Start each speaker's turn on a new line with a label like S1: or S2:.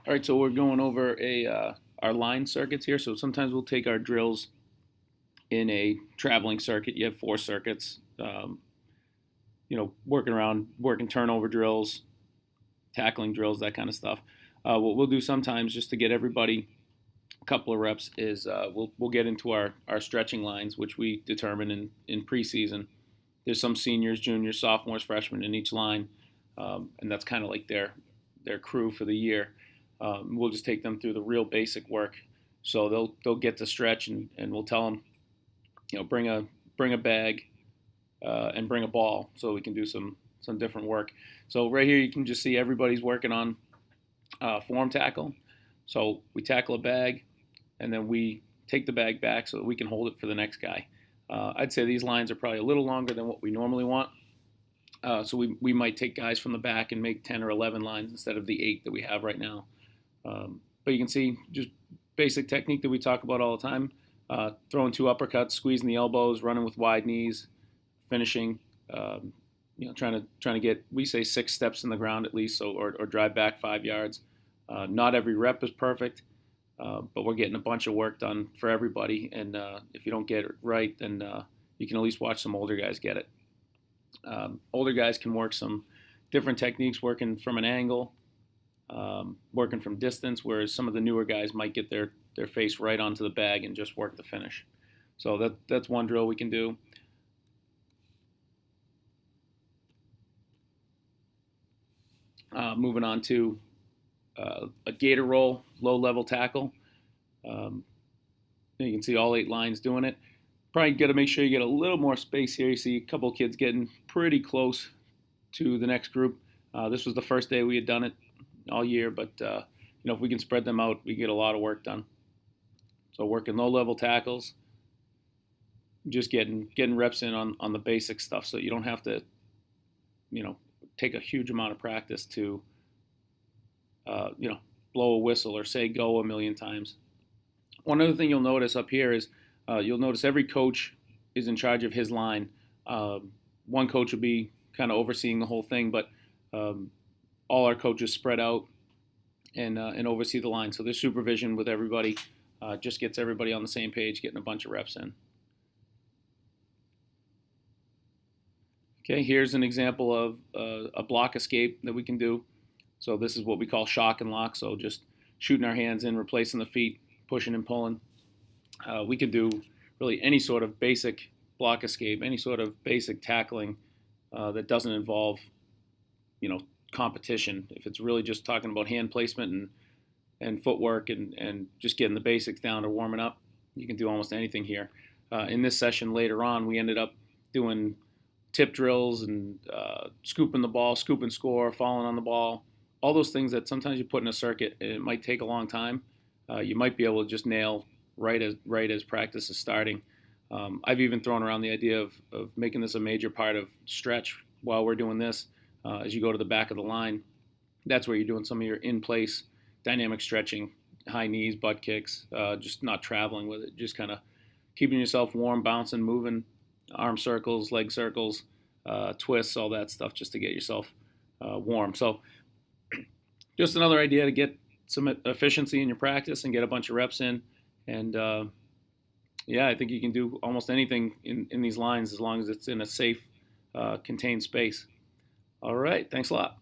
S1: All right, so we're going over our line circuits here. So sometimes we'll take our drills in a traveling circuit. You have 4 circuits, working turnover drills, tackling drills, that kind of stuff. What we'll do sometimes just to get everybody a couple of reps is we'll get into our stretching lines, which we determine in preseason. There's some seniors, juniors, sophomores, freshmen in each line, and that's kind of like their crew for the year. We'll just take them through the real basic work. So they'll get to stretch, and we'll tell them, bring a bag and bring a ball, so we can do some different work. So right here you can just see everybody's working on form tackle. So we tackle a bag, and then we take the bag back so that we can hold it for the next guy. I'd say these lines are probably a little longer than what we normally want. So we might take guys from the back and make 10 or 11 lines instead of the 8 that we have right now. But you can see just basic technique that we talk about all the time. Throwing 2 uppercuts, squeezing the elbows, running with wide knees, finishing, trying to get, we say 6 steps in the ground at least, or drive back 5 yards. Not every rep is perfect, but we're getting a bunch of work done for everybody. And if you don't get it right, then you can at least watch some older guys get it. Older guys can work some different techniques, working from an angle, working from distance, whereas some of the newer guys might get their face right onto the bag and just work the finish. So that's one drill we can do. Moving on to a Gator Roll, low-level tackle. You can see all 8 lines doing it. Probably got to make sure you get a little more space here. You see a couple of kids getting pretty close to the next group. This was the first day we had done it all year, but if we can spread them out, we get a lot of work done. So working low-level tackles, just getting reps in on the basic stuff, so you don't have to, take a huge amount of practice to, blow a whistle or say go a million times. One other thing you'll notice up here is you'll notice every coach is in charge of his line. One coach will be kind of overseeing the whole thing, but all our coaches spread out and oversee the line. So there's supervision with everybody, just gets everybody on the same page, getting a bunch of reps in. Okay, here's an example of a block escape that we can do. So this is what we call shock and lock. So just shooting our hands in, replacing the feet, pushing and pulling. We could do really any sort of basic block escape, any sort of basic tackling that doesn't involve, competition. If it's really just talking about hand placement and footwork and just getting the basics down or warming up, you can do almost anything here. In this session later on, we ended up doing tip drills and scooping the ball, scoop and score, falling on the ball, all those things that sometimes you put in a circuit and it might take a long time. You might be able to just nail right as practice is starting. I've even thrown around the idea of making this a major part of stretch while we're doing this. As you go to the back of the line, that's where you're doing some of your in-place dynamic stretching, high knees, butt kicks, just not traveling with it, just kind of keeping yourself warm, bouncing, moving, arm circles, leg circles, twists, all that stuff, just to get yourself warm. So just another idea to get some efficiency in your practice and get a bunch of reps in. And I think you can do almost anything in these lines as long as it's in a safe, contained space. All right, thanks a lot.